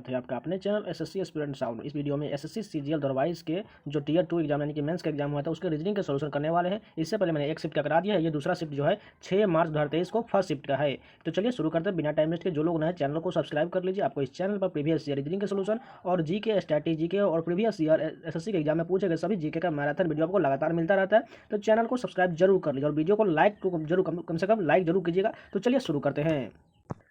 स्वागत है आपका अपने चैनल एसएससी एस्पिरेंट साउंड। इस वीडियो में एसएससी सीजीएल 2022 के जो टियर 2 एग्जाम यानी कि मेंस का एग्जाम हुआ था उसके रीजनिंग के सोल्यूशन करने वाले हैं। इससे पहले मैंने एक शिफ्ट का करा दिया है, ये दूसरा शिफ्ट जो है 6 मार्च 2023 को फर्स्ट शिफ्ट का है। तो चलिए शुरू करते हैं बिना टाइम वेस्ट के। जो लोग नए चैनल को सब्सक्राइब कर लीजिए। आपको इस चैनल पर प्रीवियस ईयर रीजनिंग के सोल्यूशन और जीके, स्ट्रैटेजी के और प्रीवियस ईयर एसएससी के एग्जाम में पूछे गए सभी जीके का मैराथन वीडियो आपको लगातार मिलता रहता है। तो चैनल को सब्सक्राइब जरूर कर लीजिए और वीडियो को लाइक जरूर कम से कम लाइक जरूर कीजिएगा। तो चलिए शुरू करते हैं।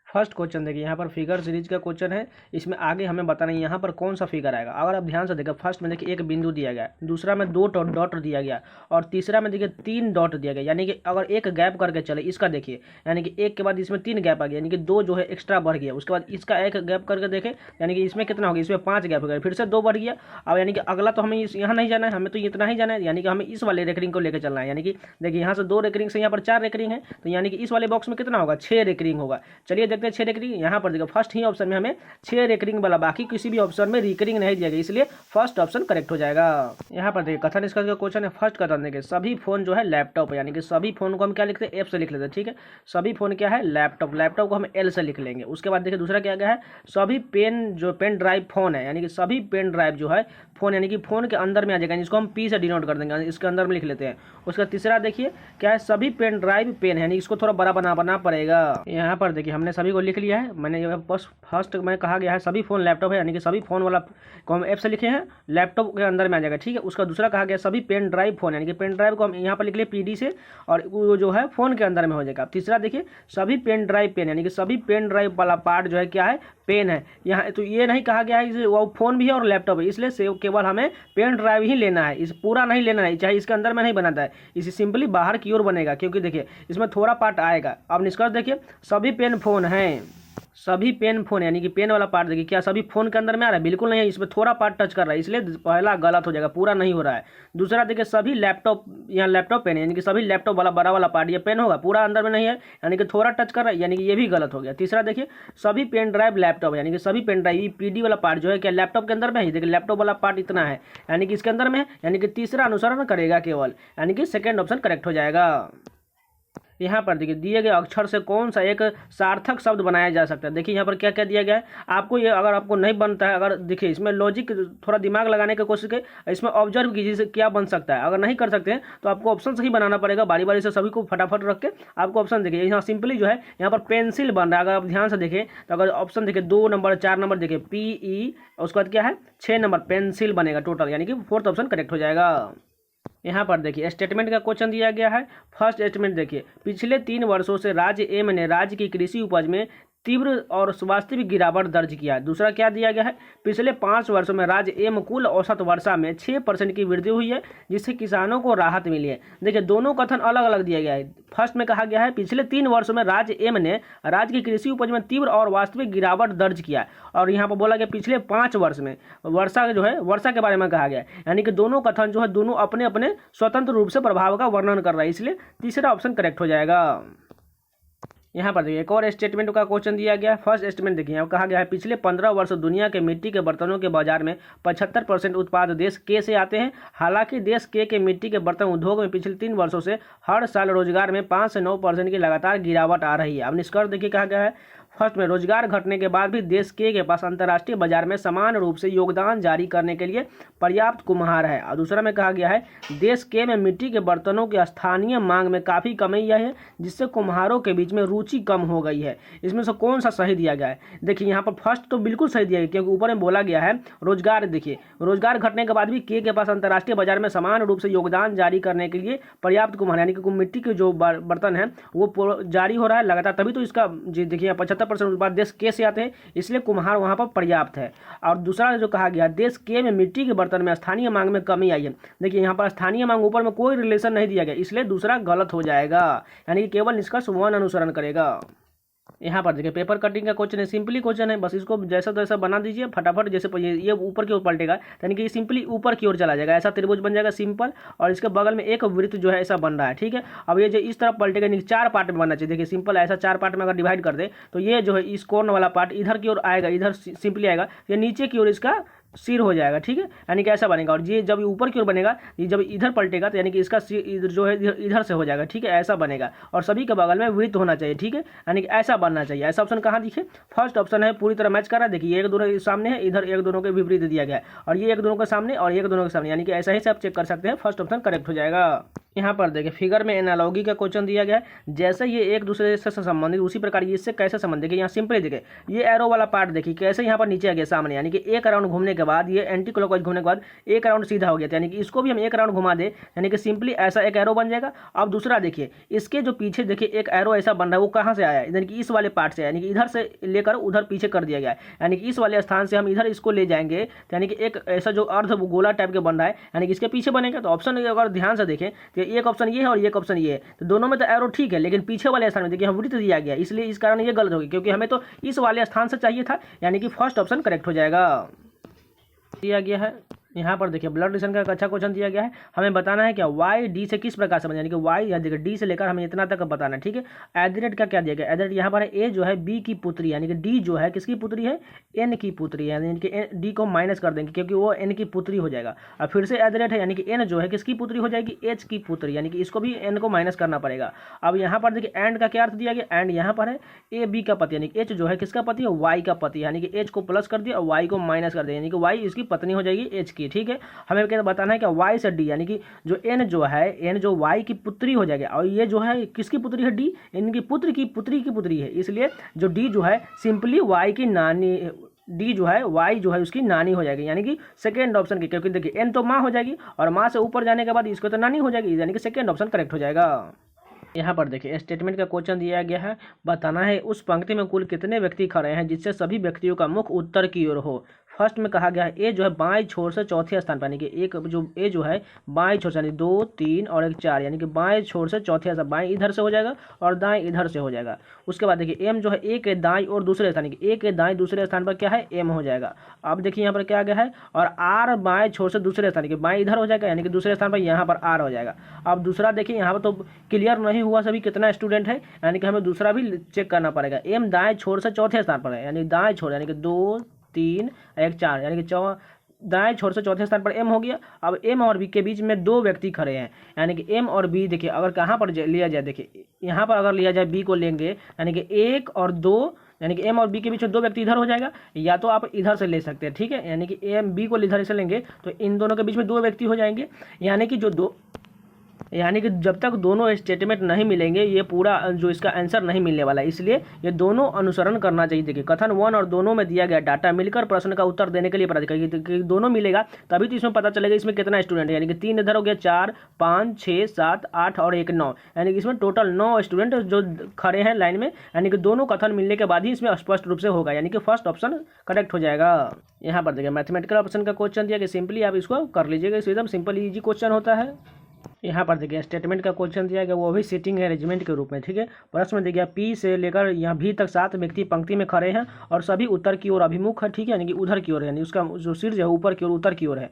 फर्स्ट क्वेश्चन देखिए, यहाँ पर फिगर सीरीज का क्वेश्चन है। इसमें आगे हमें बताना है यहाँ पर कौन सा फिगर आएगा। अगर आप ध्यान से देखिए, फर्स्ट में देखिए एक बिंदु दिया गया, दूसरा में 2 डॉट दिया गया और तीसरा में देखिए 3 डॉट दिया गया। यानी कि अगर एक गैप करके चले, इसका देखिए यानी कि एक के बाद इसमें 3 गैप आ गया, यानी कि 2 जो है एक्स्ट्रा बढ़ गया। उसके बाद इसका एक गैप करके देखें, यानी कि इसमें कितना हो गया, इसमें 5 गैप हो गया, फिर से 2 बढ़ गया। अब यानी कि अगला तो हमें यहाँ नहीं जाना है, हमें तो इतना ही जाना है, यानी कि हमें इस वाले रेकरिंग को लेकर चलना है। यानी कि देखिए यहाँ से 2 रेकरिंग से यहाँ पर 4 रेकरिंग है, तो यानी कि इस वाले बॉक्स में कितना होगा, 6 रेकरिंग होगा। चलिए देखते हैं 6 रेकरिंग। यहाँ पर देखिए फर्स्ट ही ऑप्शन में हमें 6 रेकरिंग वाला, बाकी किसी भी ऑप्शन में रिकरिंग नहीं दिया गया, इसलिए फर्स्ट ऑप्शन करेक्ट हो जाएगा। यहाँ पर देखिए कथन इसका क्वेश्चन है। फर्स्ट कथन देखिए, सभी फोन जो है लैपटॉप है, यानी कि सभी फोन को हम क्या लिखते हैं, एफ से लिख लेते हैं। ठीक है, सभी फोन क्या है, लैपटॉप। लैपटॉप को हम एल से लिख लेंगे। उसके बाद देखिए दूसरा क्या गया है, सभी पेन ड्राइव फोन है, यानी कि सभी पेन ड्राइव जो है फोन, यानी कि फोन के अंदर में आ जाएगा, इसको हम पी से डिनोट कर देंगे, इसके अंदर में लिख लेते हैं। उसका तीसरा देखिए क्या है, सभी पेन ड्राइव पेन है, यानी इसको थोड़ा बड़ा बनाना पड़ेगा। यहाँ पर देखिए हमने सभी को लिख लिया है। मैंने बस फर्स्ट में कहा गया है सभी फोन लैपटॉप है, यानी कि सभी फोन वाला को हम एफ से लिखे हैं, लैपटॉप के अंदर में आ जाएगा। ठीक है, उसका दूसरा कहा गया सभी पेन ड्राइव फोन, यानी कि पेन ड्राइव को हम यहाँ पर लिख लिए पीडी से, और वो जो है फोन के अंदर में हो जाएगा। तीसरा देखिए सभी पेन ड्राइव पेन, यानी कि सभी पेन ड्राइव वाला पार्ट जो है क्या है, पेन है। यहाँ तो ये नहीं कहा गया है वो फोन भी है और लैपटॉप है, इसलिए से केवल हमें पेन ड्राइव ही लेना है, इस पूरा नहीं लेना है, चाहे इसके अंदर में नहीं बनाता है, इसे सिंपली बाहर की ओर बनेगा, क्योंकि देखिए इसमें थोड़ा पार्ट आएगा। अब निष्कर्ष देखिए, सभी पेन फोन हैं, सभी पेन फोन, यानी कि पेन वाला पार्ट देखिए क्या सभी फोन के अंदर में आ रहा है, बिल्कुल नहीं है, इसमें थोड़ा पार्ट टच कर रहा है, इसलिए पहला गलत हो जाएगा, पूरा नहीं हो रहा है। दूसरा देखिए सभी लैपटॉप, यहाँ लैपटॉप पेन है, यानी कि सभी लैपटॉप वाला बड़ा वाला पार्ट ये पेन होगा, पूरा अंदर में नहीं है, यानी कि थोड़ा टच कर रहा है, यानी कि ये भी गलत हो गया। तीसरा देखिए सभी पेन ड्राइव लैपटॉप, यानी कि सभी पेन ड्राइव पीडी वाला पार्ट जो है क्या लैपटॉप के अंदर में है, देखिए लैपटॉप वाला पार्ट इतना है, यानी कि इसके अंदर में है, यानी कि तीसरा अनुसरण करेगा केवल, यानी कि सेकेंड ऑप्शन करेक्ट हो जाएगा। यहाँ पर देखिए दिए गए अक्षर से कौन सा एक सार्थक शब्द बनाया जा सकता है। देखिए यहाँ पर क्या क्या दिया गया है आपको, ये अगर आपको नहीं बनता है, अगर देखिए इसमें लॉजिक थोड़ा दिमाग लगाने की कोशिश करें, इसमें ऑब्जर्व कीजिए से क्या बन सकता है। अगर नहीं कर सकते हैं तो आपको ऑप्शन सही बनाना पड़ेगा, बारी बारी से सभी को फटाफट रख के आपको ऑप्शन देखिए। यहाँ सिंपली जो है यहाँ पर पेंसिल बन रहा है, अगर आप ध्यान से देखें तो अगर ऑप्शन देखिए 2 नंबर 4 नंबर देखिए PE, उसके बाद क्या है 6 नंबर पेंसिल बनेगा टोटल, यानी कि फोर्थ ऑप्शन करेक्ट हो जाएगा। यहाँ पर देखिए स्टेटमेंट का क्वेश्चन दिया गया है। फर्स्ट स्टेटमेंट देखिए, पिछले 3 वर्षों से राज्य एम ने राज्य की कृषि उपज में तीव्र और वास्तविक गिरावट दर्ज किया। दूसरा क्या दिया गया है, पिछले 5 वर्षों में राज्य एम कुल औसत वर्षा में 6% की वृद्धि हुई है, जिससे किसानों को राहत मिली है। देखिए दोनों कथन अलग अलग दिया गया है। फर्स्ट में कहा गया है पिछले 3 वर्षों में राज्य एम ने राज्य की कृषि उपज में तीव्र और वास्तविक गिरावट दर्ज किया, और यहाँ पर बोला गया पिछले 5 वर्ष में वर्षा जो है वर्षा के बारे में कहा गया है, यानी कि दोनों कथन जो है दोनों अपने अपने स्वतंत्र रूप से प्रभाव का वर्णन कर रहा है, इसलिए तीसरा ऑप्शन करेक्ट हो जाएगा। यहाँ पर देखिए एक और स्टेटमेंट का क्वेश्चन दिया गया है। फर्स्ट स्टेटमेंट देखिए यहाँ कहा गया है पिछले 15 वर्ष दुनिया के मिट्टी के बर्तनों के बाजार में 75% उत्पाद देश के से आते हैं। हालांकि देश के मिट्टी के बर्तन उद्योग में पिछले 3 वर्षों से हर साल रोजगार में 5 से 9% की लगातार गिरावट आ रही है। अब निष्कर्ष देखिए कहा गया है, फर्स्ट में रोजगार घटने के बाद भी देश के पास अंतर्राष्ट्रीय बाजार में समान रूप से योगदान जारी करने के लिए पर्याप्त कुम्हार है। और दूसरा में कहा गया है देश के में मिट्टी के बर्तनों की स्थानीय मांग में काफ़ी कमी आई है, जिससे कुम्हारों के बीच में रुचि कम हो गई है। इसमें से कौन सा सही दिया गया है। देखिए यहाँ पर फर्स्ट तो बिल्कुल सही दिया गया, क्योंकि ऊपर में बोला गया है रोजगार, देखिए रोजगार घटने के बाद भी के पास अंतर्राष्ट्रीय बाजार में समान रूप से योगदान जारी करने के लिए पर्याप्त कुम्हार, यानी कि मिट्टी के जो बर्तन है वो जारी हो रहा है लगातार, तभी तो इसका देखिए 75% उत्पाद देश के से आते हैं, इसलिए कुम्हार वहां पर पर्याप्त है। और दूसरा जो कहा गया देश के में मिट्टी के बर्तन में स्थानीय मांग में कमी आई है। देखिए यहाँ पर स्थानीय मांग ऊपर में कोई रिलेशन नहीं दिया गया, इसलिए दूसरा गलत हो जाएगा, यानी कि केवल निष्कर्ष 1 अनुसरण करेगा। यहाँ पर देखिए पेपर कटिंग का क्वेश्चन है, सिंपली क्वेश्चन है, बस इसको जैसा तैसा बना दीजिए फटाफट, जैसे ये ऊपर की ओर पलटेगा, यानी कि ये सिंपली ऊपर की ओर चला जाएगा, ऐसा त्रिभुज बन जाएगा सिंपल, और इसके बगल में एक वृत्त जो है ऐसा बन रहा है। ठीक है, अब ये जो इस तरफ पलटेगा, यानी 4 पार्ट में बनना चाहिए। देखिए सिंपल ऐसा 4 पार्ट में अगर डिवाइड कर दे तो ये जो है इस कोण वाला पार्ट इधर की ओर आएगा, इधर सिंपली आएगा, ये नीचे की ओर इसका सिर हो जाएगा, ठीक है, यानी कि ऐसा बनेगा। और ये जब ऊपर की ओर बनेगा, ये जब इधर पलटेगा तो यानी कि इसका सिर इधर जो है इधर से हो जाएगा, ठीक है, ऐसा बनेगा। और सभी के बगल में वृत्त होना चाहिए, ठीक है, यानी कि ऐसा बनना चाहिए। ऐसा ऑप्शन कहाँ दिखे, फर्स्ट ऑप्शन है, पूरी तरह मैच कर रहा है। देखिए एक दोनों के सामने है, इधर एक दोनों के विपरीत दिया गया है, और ये एक दोनों के सामने और एक दोनों के सामने, यानी कि ऐसा ही से आप चेक कर सकते हैं। फर्स्ट ऑप्शन करेक्ट हो जाएगा। यहाँ पर देखिए फिगर में एनालॉगी का क्वेश्चन दिया गया है। जैसे ये एक दूसरे से संबंधित, उसी प्रकार ये इससे कैसे संबंधित, देखिए यहाँ सिंपली देखिए ये एरो वाला पार्ट देखिए कैसे यहाँ पर नीचे आ गया सामने, यानी कि एक राउंड घूमने के बाद ये एंटी क्लॉकवाइज घूमने के बाद एक राउंड सीधा हो गया, यानी कि इसको भी हम एक राउंड घुमा दे, यानी कि सिंपली ऐसा एक एरो बन जाएगा। अब दूसरा देखिए इसके जो पीछे देखिए एक एरो ऐसा बन रहा है, वो कहाँ से आया है, यानी कि इस वाले पार्ट से, यानी कि इधर से लेकर उधर पीछे कर दिया गया है, यानी कि इस वाले स्थान से हम इधर इसको ले जाएंगे, यानी कि एक ऐसा जो अर्ध गोला टाइप के बन रहा है, यानी कि इसके पीछे बनेगा। तो ऑप्शन अगर ध्यान से देखें तो एक ऑप्शन ये है और एक ऑप्शन ये है, तो दोनों में तो एरो ठीक है, लेकिन पीछे वाले स्थान में देखिए हम वृत्त दिया गया, इसलिए इस कारण ये गलत होगी, क्योंकि हमें तो इस वाले स्थान से चाहिए था, यानी कि फर्स्ट ऑप्शन करेक्ट हो जाएगा। दिया गया है यहाँ पर देखिए ब्लड रिलेशन का एक अच्छा क्वेश्चन दिया गया है। हमें बताना है क्या वाई डी से किस प्रकार से बने, यानी कि वाई या देखिए डी से लेकर हमें इतना तक बताना है, ठीक है। एडिरेट का क्या दिया गया, एडिरेट यहाँ पर है ए जो है बी की पुत्री, यानी कि डी जो है किसकी पुत्री है, एन की पुत्री है, यानी कि डी को माइनस कर देंगे क्योंकि वो एन की पुत्री हो जाएगा। और फिर से एडिरेट है, यानी कि एन जो है किसकी पुत्री हो जाएगी, एच की पुत्री, यानी कि इसको भी एन को माइनस करना पड़ेगा। अब यहाँ पर देखिए एंड का क्या अर्थ दिया गया, एंड यहाँ पर है ए बी का पति, यानी कि एच जो है किसका पति है, वाई का पति, यानी कि एच को प्लस कर दिया और वाई को माइनस कर दिया, यानी कि वाई इसकी पत्नी हो जाएगी एच की, ठीक है। हमें बताना है कि वाई से डी, यानी कि जो एन जो है, एन जो वाई की पुत्री हो जाएगी, और ये जो है किसकी पुत्री है, डी, इनकी पुत्री की पुत्री है, इसलिए जो डी जो है सिंपली वाई की नानी, डी जो है वाई जो है उसकी नानी हो जाएगी, यानी कि सेकेंड ऑप्शन की, क्योंकि देखिए एन तो माँ हो जाएगी और माँ से ऊपर जाने के बाद इसको तो नानी हो जाएगी, यानी कि सेकेंड ऑप्शन करेक्ट हो जाएगा। यहाँ पर देखिए स्टेटमेंट का क्वेश्चन दिया गया है। बताना है उस पंक्ति में कुल कितने व्यक्ति खड़े हैं जिससे सभी व्यक्तियों का मुख उत्तर की ओर हो। फर्स्ट में कहा गया है ए जो है बाएं छोर से चौथे स्थान पर, यानी कि एक जो ए जो है बाएं छोर से, यानी 2 3 और 1 4, यानी कि बाएं छोर से चौथे स्थान, बाएं इधर से हो जाएगा और दाएं इधर से हो जाएगा। उसके बाद देखिए एम जो है ए के दाएं और दूसरे स्थान, यानी कि ए के दाएं दूसरे स्थान पर क्या है, एम हो जाएगा। अब देखिए यहाँ पर क्या गया है, और आर बाएं छोर से दूसरे स्थान, कि बाएं इधर हो जाएगा, यानी कि दूसरे स्थान पर यहाँ पर आर हो जाएगा। अब दूसरा देखिए यहाँ पर तो क्लियर नहीं हुआ सभी कितना स्टूडेंट है, यानी कि हमें दूसरा भी चेक करना पड़ेगा। एम दाएं छोर से चौथे स्थान पर है, यानी दाएं छोर, यानी कि 2 3 1 4, यानी कि दाएं छोर से चौथे स्थान पर एम हो गया। अब एम और बी के बीच में 2 व्यक्ति खड़े हैं, यानी कि एम और बी देखिए अगर कहाँ पर लिया जाए, देखिए यहाँ पर अगर लिया जाए बी को लेंगे, यानी कि 1 और 2, यानी कि एम और बी के बीच में 2 व्यक्ति इधर हो जाएगा, या तो आप इधर से ले सकते हैं, ठीक है, यानी कि एम बी को इधर से लेंगे तो इन दोनों के बीच में 2 व्यक्ति हो जाएंगे, यानी कि जब तक दोनों स्टेटमेंट नहीं मिलेंगे ये पूरा जो इसका आंसर नहीं मिलने वाला है, इसलिए ये दोनों अनुसरण करना चाहिए। देखिए कथन 1 और दोनों में दिया गया डाटा मिलकर प्रश्न का उत्तर देने के लिए प्रयास करिए, दोनों मिलेगा तभी तो इसमें पता चलेगा इसमें कितना स्टूडेंट है, यानी कि 3 इधर हो गया, 4 5 6 7 8 और 1 9, यानी कि इसमें टोटल 9 स्टूडेंट जो खड़े हैं लाइन में, यानी कि दोनों कथन मिलने के बाद ही इसमें स्पष्ट रूप से होगा, यानी कि फर्स्ट ऑप्शन करेक्ट हो जाएगा। यहाँ पर देखिए मैथमेटिकल ऑप्शन का क्वेश्चन दिया कि सिंपली आप इसको कर लीजिएगा, इस एकदम सिंपल ईजी क्वेश्चन होता है। यहाँ पर देखिए स्टेटमेंट का क्वेश्चन दिया गया, वो भी सीटिंग अरेंजमेंट के रूप में, ठीक है। प्रश्न में दिया गया पी से लेकर यहाँ भी तक 7 व्यक्ति पंक्ति में खड़े हैं और सभी उत्तर की ओर अभिमुख है, ठीक है, यानी कि उधर की ओर है, यानी उसका जो सिर जो है ऊपर की ओर उत्तर की ओर है।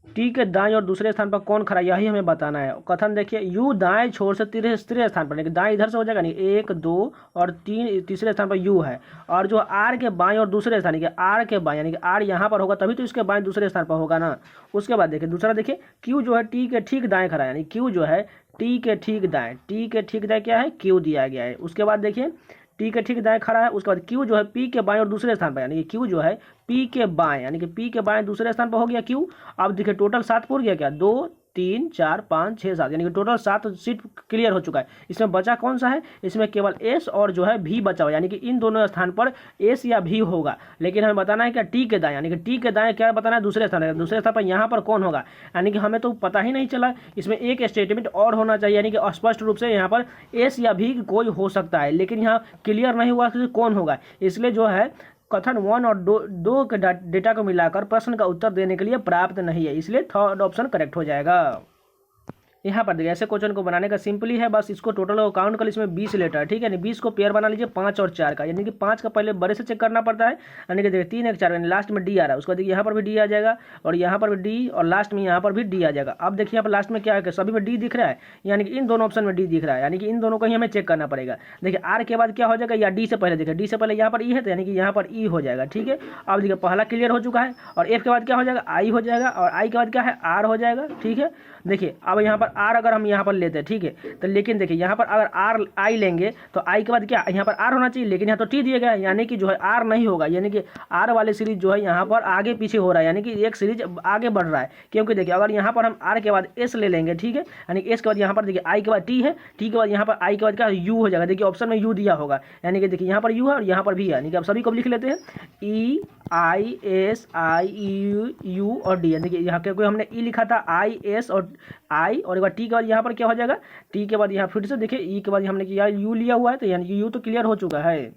टी के दाएं और दूसरे स्थान पर कौन खड़ा, यही हमें बताना है। कथन देखिए यू दाएं छोर से तीसरे स्थान पर, दाएं इधर से हो जाएगा, नहीं 1 2 और 3 तीसरे स्थान पर यू है, और जो आर के बाएं और दूसरे स्थान, आर के बाएं, यानी कि आर यहाँ पर होगा तभी तो इसके बाएं दूसरे स्थान पर होगा ना। उसके बाद देखिए दूसरा देखिए क्यू जो है टी के ठीक दाएं खड़ा है, यानी क्यू जो है टी के ठीक दाएं, टी के ठीक दाएं क्या है, क्यू दिया गया है। उसके बाद देखिए टी के ठीक दाएं खड़ा है, उसके बाद क्यू जो है पी के बाएं और दूसरे स्थान पर, यानी कि क्यू जो है पी के बाएं, यानी कि पी के बाएं दूसरे स्थान पर हो गया क्यू। अब देखिए टोटल 7 पूर गया क्या, 2 3 4 5 6 7, यानी कि टोटल 7 सीट क्लियर हो चुका है। इसमें बचा कौन सा है, इसमें केवल एस और जो है भी बचा हुआ, यानी कि इन दोनों स्थान पर एस या भी होगा, लेकिन हमें बताना है क्या टी के दाएं, यानी कि टी के दाएं क्या बताना है, दूसरे स्थान है, दूसरे स्थान पर यहाँ पर कौन होगा, यानी कि हमें तो पता ही नहीं चला। इसमें एक स्टेटमेंट और होना चाहिए, यानी कि स्पष्ट रूप से यहाँ पर एस या भी कोई हो सकता है, लेकिन यहाँ क्लियर नहीं हुआ कि कौन होगा, इसलिए जो है कथन 1 और 2 के डेटा को मिलाकर प्रश्न का उत्तर देने के लिए प्राप्त नहीं है, इसलिए थर्ड ऑप्शन करेक्ट हो जाएगा। यहाँ पर देखिए ऐसे क्वेश्चन को बनाने का सिंपली है, बस इसको टोटल को काउंट कर, इसमें 20 लेटर है, ठीक है, यानी 20 को पेयर बना लीजिए 5 और 4 का, यानी कि 5 का पहले बड़े से चेक करना पड़ता है, यानी कि देखिए 3 1 4, यानी लास्ट में डी आ रहा है, उसके बाद देखिए यहाँ पर भी डी आ जाएगा और यहाँ पर भी डी और लास्ट में यहाँ पर भी डी आ जाएगा। अब देखिए यहाँ पर लास्ट में क्या है कि सभी में डी दिख रहा है, यानी कि इन दोनों ऑप्शन में डी दिख रहा है, यानी कि इन दोनों को ही हमें चेक करना पड़ेगा। देखिए आर के बाद क्या हो जाएगा, या डी से पहले, देखिए डी से पहले यहाँ पर ई है तो यानी कि यहाँ पर ई हो जाएगा, ठीक है। अब देखिए पहला क्लियर हो चुका है और एफ के बाद क्या हो जाएगा, आई हो जाएगा और आई के बाद क्या है, आर हो जाएगा, ठीक है। देखिए अब यहाँ पर आर अगर हम यहाँ पर लेते हैं, ठीक है, तो लेकिन देखिए यहाँ पर अगर आर आई लेंगे तो आई के बाद क्या यहाँ पर आर होना चाहिए, लेकिन यहाँ तो टी दिया गया है, यानी कि जो है आर नहीं होगा, यानी कि आर वाले सीरीज जो है यहाँ पर आगे पीछे हो रहा है, यानी कि एक सीरीज आगे बढ़ रहा है। क्योंकि देखिए अगर यहाँ पर हम आर के बाद एस ले लेंगे, ठीक है, यानी एस के बाद यहाँ पर देखिए आई के बाद टी है, टी के बाद यहाँ पर आई के बाद क्या यू हो जाएगा, देखिए ऑप्शन में यू दिया होगा, यानी कि देखिए यहाँ पर यू है और यहाँ पर भी है, यानी कि अब सभी को लिख लेते हैं ई आई एस आई यू और डी, यानी कि यहाँ क्योंकि हमने ई लिखा था, आई एस और आई और एक बार टी के बाद यहाँ पर क्या हो जाएगा, टी के बाद यहाँ फिर से देखिए ई के बाद हमने किया यू लिया हुआ है, तो यानी कि यू तो क्लियर हो चुका है,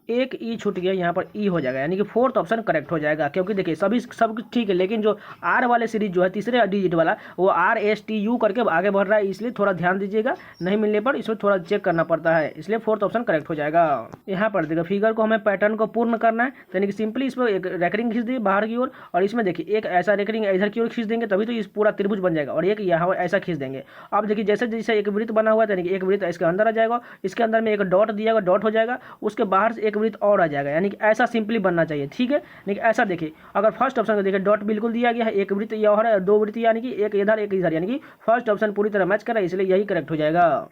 एक ई छूट गया, यहाँ पर ई हो जाएगा, यानी कि फोर्थ ऑप्शन करेक्ट हो जाएगा। क्योंकि देखिए सभी सब कुछ ठीक है, लेकिन जो आर वाले सीरीज जो है तीसरे डिजिट वाला वो आर एस टी यू करके आगे बढ़ रहा है, इसलिए थोड़ा ध्यान दीजिएगा, नहीं मिलने पर इसमें थोड़ा चेक करना पड़ता है, इसलिए फोर्थ ऑप्शन करेक्ट हो जाएगा। यहाँ पर देखिए फिगर को हमें पैटर्न को पूर्ण करना है, तो यानी कि सिंपली इस पर एक रेकरिंग खींच दिए बाहर की ओर और इसमें देखिए एक ऐसा रेकरिंग इधर की ओर खींच देंगे तभी तो इस पूरा त्रिभुज बन जाएगा और एक यहाँ ऐसा खींच देंगे। अब देखिए जैसे जैसे एक वृत्त बना हुआ है, यानी कि एक वृत्त इसके अंदर आ जाएगा, इसके अंदर में एक डॉट दिया गया, डॉट हो जाएगा, उसके बाहर से एक वृत्त और आ जाएगा, यानी कि ऐसा सिंपली बनना चाहिए, ठीक है। लेकिन ऐसा देखिए अगर फर्स्ट ऑप्शन को देखिए डॉट बिल्कुल दिया गया है, एक वृत्त यह और दो वृत्त, यानी कि एक इधर एक इधर, यानी कि फर्स्ट ऑप्शन पूरी तरह मैच कर रहा है, इसलिए यही करेक्ट हो जाएगा।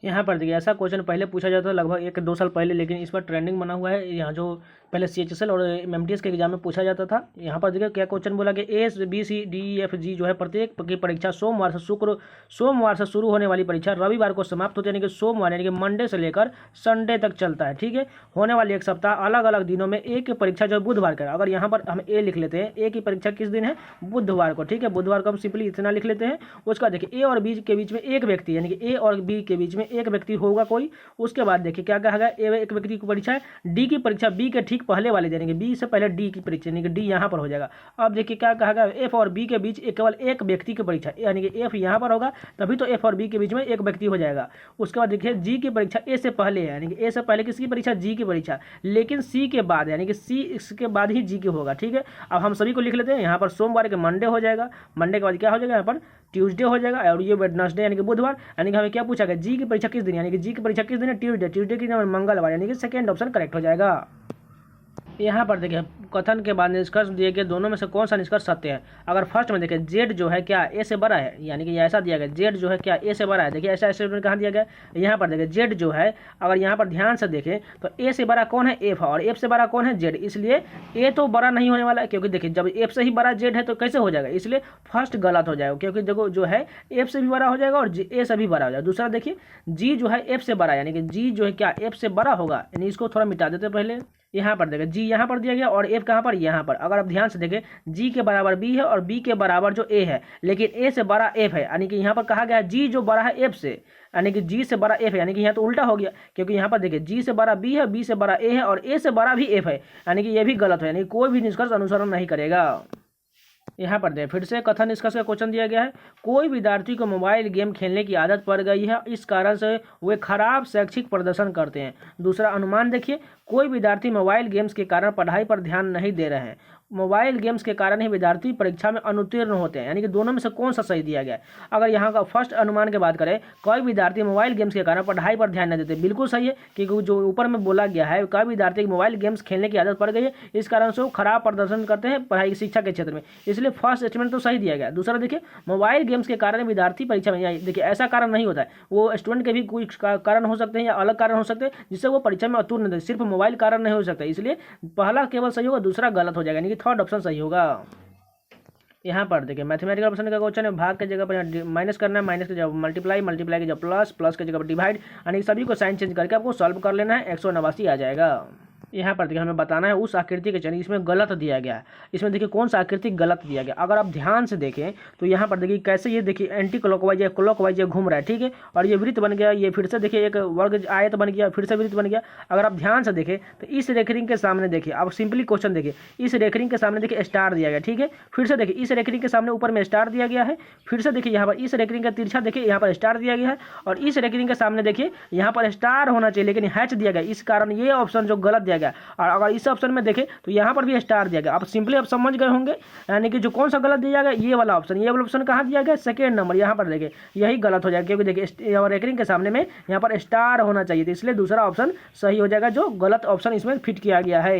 यहाँ पर देखिए ऐसा क्वेश्चन पहले पूछा जाता था लगभग 1-2 साल पहले, लेकिन इस पर ट्रेंडिंग बना हुआ है, यहाँ जो पहले CHSL और MTS के एग्जाम में पूछा जाता था। यहाँ पर देखिए क्या क्वेश्चन बोला कि A B C D E F G जो है प्रत्येक की परीक्षा सोमवार से शुरू होने वाली परीक्षा रविवार को समाप्त होती है, यानी कि सोमवार यानी कि मंडे से लेकर संडे तक चलता है, ठीक है। होने वाले एक सप्ताह अलग अलग दिनों में A की परीक्षा जो है बुधवार का, अगर यहाँ पर हम A लिख लेते हैं, A की परीक्षा किस दिन है, बुधवार को, ठीक है, बुधवार को हम सिंपली इतना लिख लेते हैं। उसका देखिए A और B के बीच में एक व्यक्ति, यानी कि A और B के बीच में एक व्यक्ति होगा कोई। उसके बाद देखिए क्या कहा गया, A एक व्यक्ति की परीक्षा है, D की परीक्षा B के ठीक पहले वाले देंगे, B से पहले D की परीक्षा, यानी कि D यहाँ पर हो जाएगा। अब देखिए क्या कहा गया, F और B के बीच केवल एक व्यक्ति की परीक्षा, यानी कि F यहाँ पर होगा तभी तो F और B के बीच में एक व्यक्ति हो जाएगा। उसके बाद देखिए G की परीक्षा A से पहले है, यानी कि A से पहले किसकी परीक्षा, G की परीक्षा, लेकिन C के बाद, यानी कि C इसके बाद ही G की होगा, ठीक है। अब हम सभी को लिख लेते हैं, यहाँ पर सोमवार के मंडे हो जाएगा, मंडे के बाद क्या हो जाएगा, यहाँ पर ट्यूसडे हो जाएगा और ये वेडनेसडे यानी कि बुधवार, यानी कि हमें क्या पूछा गया, जी की परीक्षा किस दिन, यानी कि जी की परीक्षा किस दिन है, ट्यूसडे की मंगलवार, यानी कि सेकेंड ऑप्शन करेक्ट हो जाएगा। यहाँ पर देखिए कथन के बाद निष्कर्ष दिए गए, दोनों में से कौन सा निष्कर्ष सत्य है। अगर फर्स्ट में देखिए जेड जो है क्या ए से बड़ा है, यानी कि ऐसा दिया गया जेड जो है क्या ए से बड़ा है, देखिए ऐसा स्टेटमेंट कहाँ दिया गया, यहाँ पर देखिए जेड जो है, अगर यहाँ पर ध्यान से देखें तो ए से बड़ा कौन है, एफ, और एफ से बड़ा कौन है, जेड, इसलिए ए तो बड़ा नहीं होने वाला है, क्योंकि देखिए जब एफ से ही बड़ा जेड है तो कैसे हो जाएगा, इसलिए फर्स्ट गलत हो जाएगा, क्योंकि देखो जो है एफ से भी बड़ा हो जाएगा और ए से भी बड़ा हो जाएगा। दूसरा देखिए जी जो है एफ से बड़ा, यानी कि जी जो है क्या एफ से बड़ा होगा, यानी इसको थोड़ा मिटा देते पहले। यहाँ पर देखिए जी यहाँ पर दिया गया और एफ कहाँ पर, यहाँ पर। अगर आप ध्यान से देखें जी के बराबर बी है और बी के बराबर जो ए है, लेकिन ए से बड़ा एफ है, यानी कि यहाँ पर कहा गया जी जो बड़ा है एफ से, यानी कि जी से बड़ा एफ है, यानी कि यहाँ तो उल्टा हो गया, क्योंकि यहाँ पर देखिए जी से बड़ा बी है, बी से बड़ा ए है और ए से बड़ा भी एफ है, यानी कि ये भी गलत है, यानी कोई भी निष्कर्ष अनुसरण नहीं करेगा। यहाँ पर दे फिर से कथन निष्कर्ष का क्वेश्चन दिया गया है, कोई विद्यार्थी को मोबाइल गेम खेलने की आदत पड़ गई है, इस कारण से वे खराब शैक्षिक प्रदर्शन करते हैं। दूसरा अनुमान देखिए, कोई विद्यार्थी मोबाइल गेम्स के कारण पढ़ाई पर ध्यान नहीं दे रहे हैं, मोबाइल गेम्स के कारण ही विद्यार्थी परीक्षा में अनुत्तीर्ण होते हैं, यानी कि दोनों में से कौन सा सही दिया गया है। अगर यहाँ का फर्स्ट अनुमान की बात करें, कोई विद्यार्थी मोबाइल गेम्स के कारण पढ़ाई पर ध्यान नहीं देते, बिल्कुल सही है, क्योंकि जो ऊपर में बोला गया है कोई विद्यार्थी मोबाइल गेम्स खेलने की आदत पड़ गई है, इस कारण से वो खराब प्रदर्शन करते हैं पढ़ाई की शिक्षा के क्षेत्र में, इसलिए फर्स्ट स्टेटमेंट तो सही दिया गया। दूसरा देखिए मोबाइल गेम्स के कारण विद्यार्थी परीक्षा में, देखिए ऐसा कारण नहीं होता है, वो स्टूडेंट के भी कोई कारण हो सकते हैं या अलग कारण हो सकते हैं जिससे वो परीक्षा में उत्तीर्ण नहीं, सिर्फ मोबाइल कारण नहीं हो सकता, इसलिए पहला केवल सही होगा, दूसरा गलत हो जाएगा, यानी कि थर्ड ऑप्शन सही होगा। यहाँ पर देखिए मैथमेटिकल ऑप्शन का क्वेश्चन है, भाग के जगह पर माइनस करना है, माइनस की जगह मल्टीप्लाई, मल्टीप्लाई की जगह प्लस, प्लस की जगह पर डिवाइड, यानी सभी को साइन चेंज करके आपको सॉल्व कर लेना है, 189 आ जाएगा। यहाँ पर देखिए हमें बताना है उस आकृति के चयन, इसमें गलत दिया गया है। इसमें देखिए कौन सा आकृति गलत दिया गया। अगर आप ध्यान से देखें तो यहाँ पर देखिए कैसे ये देखिए एंटी क्लॉकवाइज या क्लॉकवाइज ये घूम रहा है, ठीक है। और ये वृत्त बन गया, ये फिर से देखिए एक वर्ग आयत बन गया, फिर से वृत्त बन गया। अगर आप ध्यान से देखें तो इस रेखरिंग के सामने देखिए, आप सिंपली क्वेश्चन देखिए, इस रेखरिंग के सामने देखिए स्टार दिया गया, ठीक है। फिर से देखिए इस रेखरिंग के सामने ऊपर में स्टार दिया गया है। फिर से देखिए यहाँ पर इस रेखरिंग का तिरछा देखिए यहाँ पर स्टार दिया गया है, और इस रेखरिंग के सामने देखिए यहाँ पर स्टार होना चाहिए लेकिन हैच दिया गया, इस कारण ये ऑप्शन जो गलत दिया गया। और अगर इस ऑप्शन में देखें तो यहाँ पर भी स्टार दिया गया। आप सिंपली आप समझ गए होंगे, यानी कि जो कौन सा गलत दिया गया, ये वाला ऑप्शन। ये वाला ऑप्शन कहाँ दिया गया, सेकेंड नंबर, यहाँ पर देखिए यही गलत हो जाएगा, क्योंकि देखिए रेकरिंग के सामने में यहाँ पर स्टार होना चाहिए, तो इसलिए दूसरा ऑप्शन सही हो जाएगा, जो गलत ऑप्शन इसमें फिट किया गया है।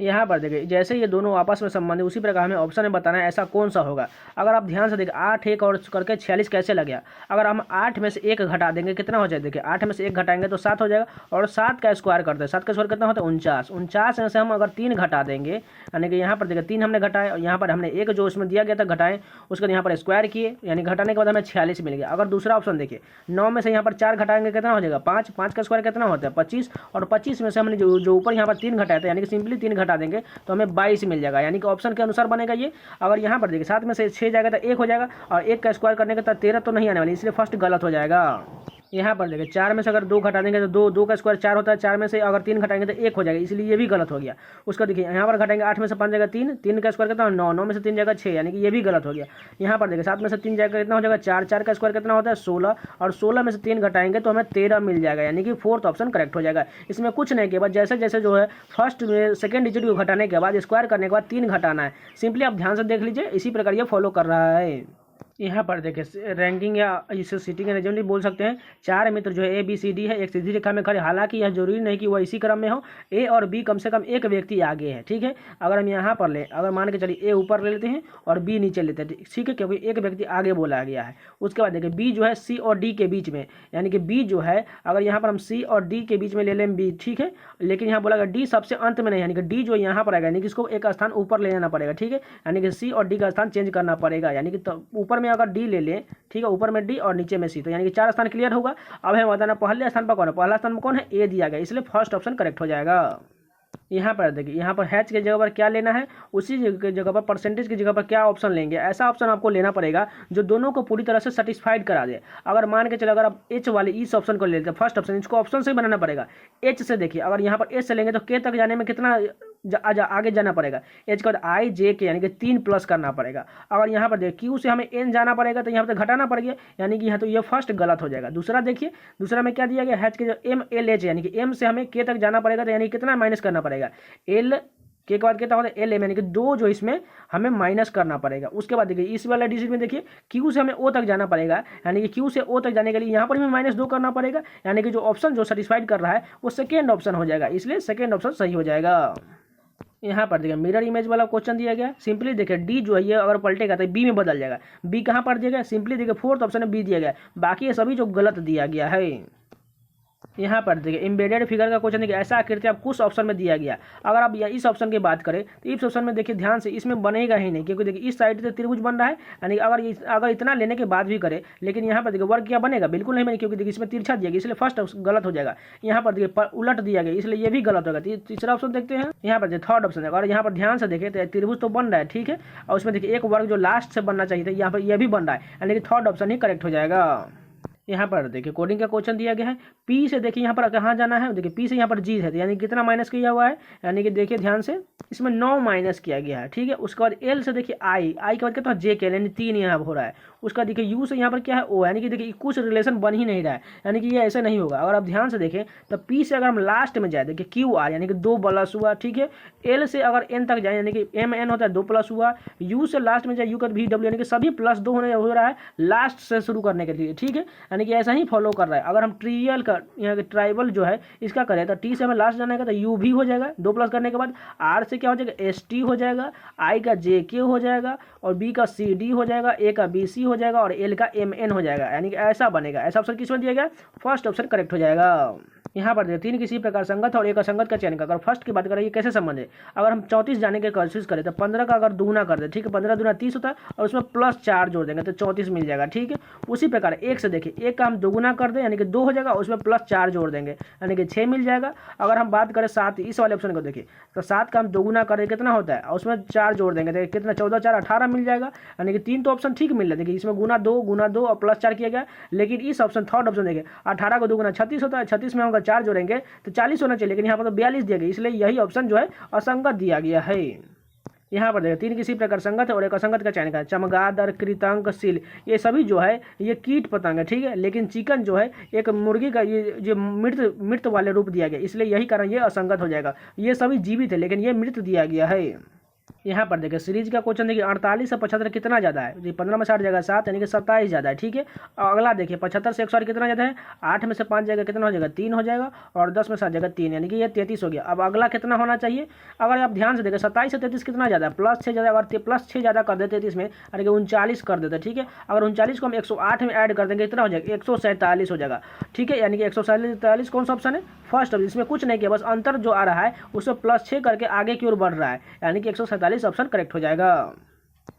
यहाँ पर देखिए जैसे ये दोनों आपस में संबंधित, उसी प्रकार हमें ऑप्शन में बताना है ऐसा कौन सा होगा। अगर आप ध्यान से देखिए 8 1 और करके 46 कैसे लग गया। अगर हम 8 में से 1 घटा देंगे कितना हो जाएगा, देखिए 8 में से 1 घटाएंगे तो 7 हो जाएगा, और 7 का स्क्वायर करते हैं, 7 का स्क्वायर कितना होता है 49। 49 में से हम अगर 3 घटा देंगे, यानी कि यहाँ पर देखिए 3 हमने घटाए और यहाँ पर हमने 1 जो इसमें दिया गया था घटाएं, उसके बाद यहाँ पर स्क्वायर किए, यानी घटाने के बाद हमें 46 मिल गया। अगर दूसरा ऑप्शन देखिए 9 में से यहाँ पर 4 घटाएंगे कितना हो जाएगा 5, 5 का स्क्वायर कितना होता है 25, और 25 में से हमने जो ऊपर यहाँ पर 3 घटाए थे, यानी कि सिंपली 3 घटा देंगे तो हमें 22 मिल जाएगा, यानी कि ऑप्शन के अनुसार बनेगा ये। अगर यहाँ पर देखिए 7 में से 6 जाएगा तो 1 हो जाएगा, और 1 का स्क्वायर करने का 13 तो नहीं आने वाली, इसलिए फर्स्ट गलत हो जाएगा। यहाँ पर देखिए 4 में से अगर 2 घटा देंगे तो 2 का स्क्वायर 4 होता है, 4 में से अगर 3 घटाएंगे तो 1 हो जाएगा, इसलिए ये भी गलत हो गया। उसका देखिए यहाँ पर घटाएंगे 8 में से 5 जाएगा 3, 3 का स्क्वायर कितना हो 9, 9 में से 3 जाएगा 6, यानी कि ये भी गलत हो गया। यहाँ पर देखिए 7 में से 3 जाएगा कितना हो जाएगा 4, 4 का स्क्वायर कितना होता है 16, और 16 में से 3 घटाएंगे तो हमें 13 मिल जाएगा, यानी कि फोर्थ ऑप्शन करेक्ट हो जाएगा। इसमें कुछ नहीं के बाद जैसे जैसे जो है फर्स्ट में सेकंड डिजिट को घटाने के बाद स्क्वायर करने के बाद 3 घटाना है, सिंपली आप ध्यान से देख लीजिए, इसी प्रकार ये फॉलो कर रहा है। यहाँ पर देखिए रैंकिंग या इसे सीटिंग अरेंजमेंट बोल सकते हैं। 4 मित्र जो है ABCD है, एक सीधी रेखा में खड़े, हालांकि यह जरूरी नहीं कि वह इसी क्रम में हो, A और B कम से कम एक व्यक्ति आगे है, ठीक है। अगर हम यहाँ पर ले, अगर मान के चलिए A ऊपर ले लेते हैं और B नीचे लेते हैं, ठीक है, क्योंकि एक व्यक्ति आगे बोला गया है। उसके बाद देखिए B जो है C और D के बीच में, यानी कि B जो है अगर यहाँ पर हम C और D के बीच में ले लें B, ठीक है, लेकिन यहाँ बोला गया D सबसे अंत में नहीं, यानी कि D जो यहाँ पर आएगा, यानी कि इसको एक स्थान ऊपर ले जाना पड़ेगा, ठीक है, यानी कि C और D का स्थान चेंज करना पड़ेगा, यानी कि ऊपर में अगर D ले लें, ठीक है, ऊपर में D और नीचे में C, तो यानी कि 4 स्थान क्लियर होगा। अब हमें बताना पहले स्थान पर कौन है, पहला स्थान में कौन है A दिया गया, इसलिए फर्स्ट ऑप्शन करेक्ट हो जाएगा। यहाँ पर देखिए यहाँ पर हैच की जगह पर क्या लेना है, उसी जगह पर परसेंटेज की जगह पर क्या ऑप्शन लेंगे, ऐसा ऑप्शन आपको लेना पड़ेगा जो दोनों को पूरी तरह से सेटिस्फाइड करा दे। अगर मान के चले अगर आप H वाले इस ऑप्शन को लेते हैं, फर्स्ट ऑप्शन, इसको ऑप्शन से ही बनाना पड़ेगा। H से देखिए अगर यहाँ पर H से लेंगे तो K तक जाने में कितना आगे जाना पड़ेगा, H के बाद I J K, यानी कि 3 प्लस करना पड़ेगा। अगर यहाँ पर देखिए Q से हमें N जाना पड़ेगा तो यहाँ पर घटाना पड़ेगा, यानी कि यहाँ तो ये फर्स्ट गलत हो जाएगा। दूसरा देखिए, दूसरा में क्या दिया गया, हैच के जो M L H, यानी कि M से हमें K तक जाना पड़ेगा, तो यानी कितना माइनस करना पड़ेगा, L के बाद कितना होता है L M, यानी कि 2 जो इसमें हमें माइनस करना पड़ेगा। उसके बाद देखिए इस वाला डिजिट में देखिए Q से हमें O तक जाना पड़ेगा, यानी कि Q से O तक जाने के लिए यहाँ पर हमें -2 करना पड़ेगा, यानी कि जो ऑप्शन जो सेटिस्फाइड कर रहा है वो सेकेंड ऑप्शन हो जाएगा, इसलिए सेकेंड ऑप्शन सही हो जाएगा। यहाँ पर देखिए मिरर इमेज वाला क्वेश्चन दिया गया, सिंपली देखिए D जो है ये अगर पलटेगा तो B में बदल जाएगा। B कहाँ पर दिया गया, सिंपली देखिए फोर्थ ऑप्शन में B दिया गया, बाकी ये सभी जो गलत दिया गया है। यहाँ पर देखिए एम्बेडेड फिगर का क्वेश्चन देखिए, ऐसा आकृति आप कुछ ऑप्शन में दिया गया। अगर आप इस ऑप्शन की बात करें तो इस ऑप्शन में देखिए ध्यान से, इसमें बनेगा ही नहीं, क्योंकि देखिए इस साइड से त्रिभुज बन रहा है, यानी अगर इतना लेने के बाद भी करे, लेकिन यहाँ पर देखिए वर्ग क्या बनेगा, बिल्कुल नहीं बनेगा, क्योंकि देखिए इसमें तिरछा दिया गया, इसलिए फर्स्ट गलत हो जाएगा। यहाँ पर देखिए उलट दिया गया, इसलिए ये भी गलत होगा। तीसरा ऑप्शन देखते हैं, यहाँ पर थर्ड ऑप्शन है, अगर यहाँ पर ध्यान से देखें तो त्रिभुज तो बन रहा है, ठीक है, और उसमें देखिए एक वर्ग जो लास्ट से बनना चाहिए था, यहाँ पर यह भी बन रहा है, यानी कि थर्ड ऑप्शन ही करेक्ट हो जाएगा। यहाँ पर देखिए कोडिंग का क्वेश्चन दिया गया है, P से देखिए यहाँ पर कहाँ जाना है, देखिए P से यहाँ पर G है, यानी कितना माइनस किया हुआ है, यानी कि देखिए ध्यान से इसमें 9 माइनस किया गया है, ठीक है। उसके बाद L से देखिए I के बाद कितना J के, यानी 3 यहाँ हो रहा है। उसका देखिए U से यहाँ पर क्या है O, यानी कि देखिए कुछ रिलेशन बन ही नहीं रहा है, यानी कि ये ऐसे नहीं होगा। अगर आप ध्यान से देखें तो P से अगर हम लास्ट में जाए, देखिए QR यानी कि 2 प्लस हुआ, ठीक है। L से अगर N तक जाए, यानी कि MN होता है 2 प्लस हुआ। U से लास्ट में जाए, U का VW, यानी कि सभी +2 होने हो रहा है लास्ट से शुरू करने के लिए, ठीक है, यानी कि ऐसा ही फॉलो कर रहा है। अगर हम ट्रियल का यहाँ के ट्राइबल जो है इसका करें तो T से हमें लास्ट जाना है तो U भी हो जाएगा 2 प्लस करने के बाद, R से क्या हो जाएगा ST हो जाएगा, I का JK हो जाएगा, और B का CD हो जाएगा, A का BC हो जाएगा, और L का MN हो जाएगा, यानी कि ऐसा बनेगा। ऐसा ऑप्शन किस में दिया गया, फर्स्ट ऑप्शन करेक्ट हो जाएगा। यहाँ पर देखिए 3 किसी प्रकार संगत और एक असंगत का चयन कर। अगर फर्स्ट की बात करें ये कैसे संबंध है, अगर हम 34 जाने की कोशिश करें तो 15 का अगर दुगुना कर दे, ठीक है, 15 दूना 30 होता है और उसमें +4 जोड़ देंगे तो 34 मिल जाएगा, ठीक है। उसी प्रकार एक से देखिए, एक का हम दोगुना कर दें यानी कि 2 हो जाएगा, उसमें +4 जोड़ देंगे यानी कि 6 मिल जाएगा। अगर हम बात करें 7, इस वाले ऑप्शन को देखिए तो 7 का हम दोगुना करें कितना होता है और उसमें 4 जोड़ देंगे तो कितना 14 4 18 मिल जाएगा, यानी कि 3 तो ऑप्शन ठीक मिल रहा है। देखिए इसमें गुना 2 और +4 किया गया, लेकिन इस ऑप्शन थर्ड ऑप्शन देखिए 18 को दोगुना 36 होता है, 36 में हम 4 जोड़ेंगे तो 40 होना चाहिए, लेकिन यहाँ पर तो 42 दिया गया, इसलिए यही ऑप्शन जो है असंगत दिया गया है। यहाँ पर देखिए 3 किसी प्रकार संगत है और एक असंगत का चयन करें। चमगादड़, कृतंक, सील ये सभी जो है ये कीट पतंग है, ठीक है, लेकिन चिकन जो है एक मुर्गी का ये जो मृत वाले रूप दिया गया, इसलिए यही कारण ये असंगत हो जाएगा। ये सभी जीवित है लेकिन ये मृत दिया गया है। यहाँ पर देखिए सीरीज का क्वेश्चन देखिए 48 से 75 कितना ज़्यादा है, जी 15 में 60 जाएगा 7 यानी कि 27 ज़्यादा है, ठीक है। और अगला देखिए 75 से 108 कितना ज़्यादा है, 8 में से 5 जाएगा कितना हो जाएगा 3 हो जाएगा, और 10 में 7 जाएगा 3 यानी कि ये 33 हो गया। अब अगला कितना होना चाहिए, अगर आप ध्यान से देखें 27 से 33 कितना ज़्यादा है, +6 ज़्यादा, अगर +6 ज़्यादा कर देते 33 में यानी कि 39 कर देते, ठीक है। अगर 39 को हम 108 में ऐड कर देंगे कितना हो जाएगा 147 हो जाएगा, ठीक है, यानी कि 147 कौन सा ऑप्शन है, फर्स्ट ऑप्शन। इसमें कुछ नहीं किया, बस अंतर जो आ रहा है उसमें +6 करके आगे की ओर बढ़ रहा है, यानी कि 147 ऑप्शन करेक्ट हो जाएगा।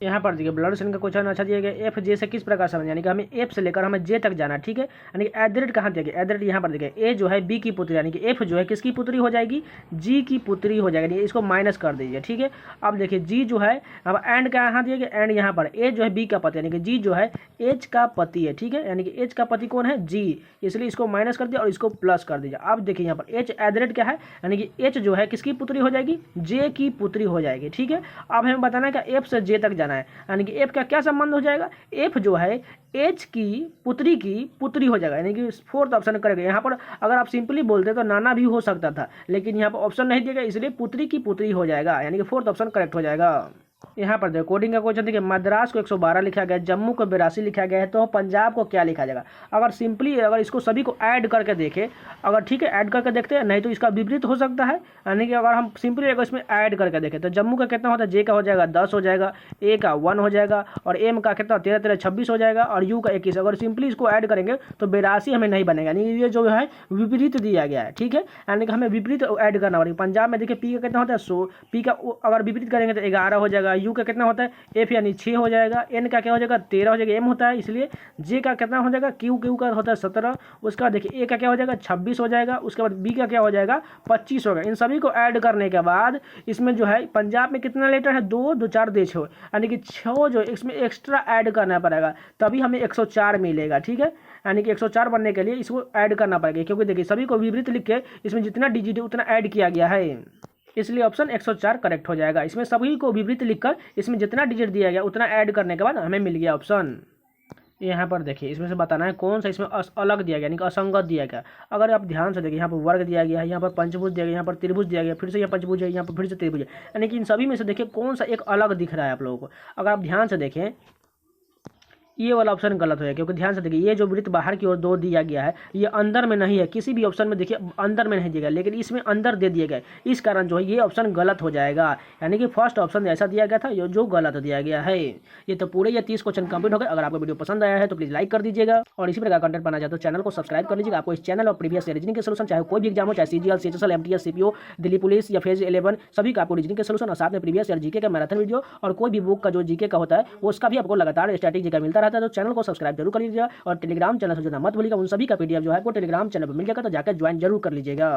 यहाँ पर देखिए ब्लड सेल का क्वेश्चन अच्छा दिया गया, एफ जे से किस प्रकार समझ, यानी कि हमें एफ से लेकर हमें जे तक जाना, ठीक है। यानी कि एट कहाँ दिया गया, एट यहाँ पर देखिए ए जो है बी की पुत्री, यानी कि एफ जो है किसकी पुत्री हो जाएगी, जी की पुत्री हो जाएगी, इसको माइनस कर दीजिए, ठीक है। अब देखिए जी जो है, अब एंड का यहाँ दिया गया, एंड यहाँ पर ए जो है बी का पति, यानी कि जी जो है एच का पति है, ठीक है, यानी कि एच का पति कौन है, जी, इसलिए इसको माइनस कर दिया और इसको प्लस कर दीजिए। अब देखिए यहाँ पर एच एट क्या है, यानी कि एच जो है किसकी पुत्री हो जाएगी, जे की पुत्री हो जाएगी, ठीक है। अब हमें बताना है कि एफ से जे तक जाना है, यानी कि एफ का क्या संबंध हो जाएगा, एफ जो है एच की पुत्री हो जाएगा, यानी कि फोर्थ ऑप्शन करेगा। यहाँ पर अगर आप सिंपली बोलते तो नाना भी हो सकता था, लेकिन यहाँ पर ऑप्शन नहीं दिया गया, इसलिए पुत्री की पुत्री हो जाएगा, यानी कि फोर्थ ऑप्शन करेक्ट हो जाएगा। यहाँ पर देखो कोडिंग का क्वेश्चन देखिए, मद्रास को 112 लिखा गया है, जम्मू को 82 लिखा गया है, तो पंजाब को क्या लिखा जाएगा। अगर सिंपली अगर इसको सभी को ऐड करके देखें, अगर ठीक है ऐड करके देखते हैं, नहीं तो इसका विपरीत हो सकता है, यानी कि अगर हम सिंपली अगर इसमें ऐड करके देखें तो जम्मू का कितना होता है, जे का हो जाएगा 10 हो जाएगा, ए का 1 हो जाएगा, और एम का कितना 13 13 26 हो जाएगा, और यू का 21। अगर सिंपली इसको ऐड करेंगे तो 82 हमें नहीं बनेगा, यानी ये जो है विपरीत दिया गया है, ठीक है, यानी कि हमें विपरीत ऐड करना पड़ेगा। पंजाब में देखिए पी का कितना होता है 100, पी का अगर विपरीत करेंगे तो 11 हो जाएगा, यू का कितना होता है एफ यानी 6 हो जाएगा, एन का क्या हो जाएगा 13 हो जाएगा, एम होता है इसलिए, जे का कितना हो जाएगा क्यू का होता है 17, उसके बाद देखिए ए का क्या हो जाएगा 26 हो जाएगा, उसके बाद बी का क्या हो जाएगा 25 होगा। इन सभी को ऐड करने के बाद इसमें जो है पंजाब में कितना लेटर है 2 2 4 6, यानी कि 6 जो इसमें एक्स्ट्रा ऐड करना पड़ेगा, तभी हमें 104 मिलेगा, ठीक है। यानी कि 104 बनने के लिए इसको ऐड करना पड़ेगा, क्योंकि देखिए सभी को विपरीत लिख के इसमें जितना डिजिट है उतना ऐड किया गया है, इसलिए ऑप्शन 104 करेक्ट हो जाएगा। इसमें सभी को विपरीत लिखकर इसमें जितना डिजिट दिया गया उतना ऐड करने के बाद हमें मिल गया ऑप्शन। यहाँ पर देखिए इसमें से बताना है कौन सा इसमें अलग दिया गया, यानी कि असंगत दिया गया। अगर आप ध्यान से देखिए यहाँ पर वर्ग दिया गया है, यहाँ पर पंचभुज दिया गया, यहाँ पर त्रिभुज दिया गया, फिर से यहाँ पंचभुज है, यहाँ पर फिर से त्रिभुज है, यानी कि इन सभी में से देखिए कौन सा एक अलग दिख रहा है आप लोगों को। अगर आप ध्यान से देखें ये वाला ऑप्शन गलत हो है, क्योंकि ध्यान से देखिए ये जो वृत्त बाहर की ओर 2 दिया गया है ये अंदर में नहीं है, किसी भी ऑप्शन में देखिए अंदर में नहीं दिया गया, लेकिन इसमें अंदर दे दिए गए, इस कारण जो है ये ऑप्शन गलत हो जाएगा, यानी कि फर्स्ट ऑप्शन ऐसा दिया गया था जो गलत दिया गया है। ये तो पूरे ये 30 क्वेश्चन कंप्लीट हो गए। अगर आपको वीडियो पसंद आया है तो प्लीज लाइक कर दीजिएगा, और इसी प्रकार कंटेंट पाना चाहते हो चैनल को सब्सक्राइब कर लीजिएगा। आपको इस चैनल और प्रीवियस रीजनिंग के सोल्यूशन चाहे कोई भी एग्जाम हो, चाहे CGL, CHSL, MTS, CPO, Delhi police या फेज 11, सभी का आपको रीजनिंग के सोल्यूशन और साथ में प्रीवियस ईयर जीके का मैराथन वीडियो और कोई भी बुक का जो जीके का होता है वो उसका भी आपको लगातार स्ट्रैटेजी का मिलता रहता है। तो चैनल को सब्सक्राइब जरूर कर लीजिएगा, और टेलीग्राम चैनल से जुड़ना मत भूलिएगा, उन सभी का पीडीएफ जो है वो टेलीग्राम चैनल पर मिल जाएगा, तो जाकर ज्वाइन जरूर कर लीजिएगा।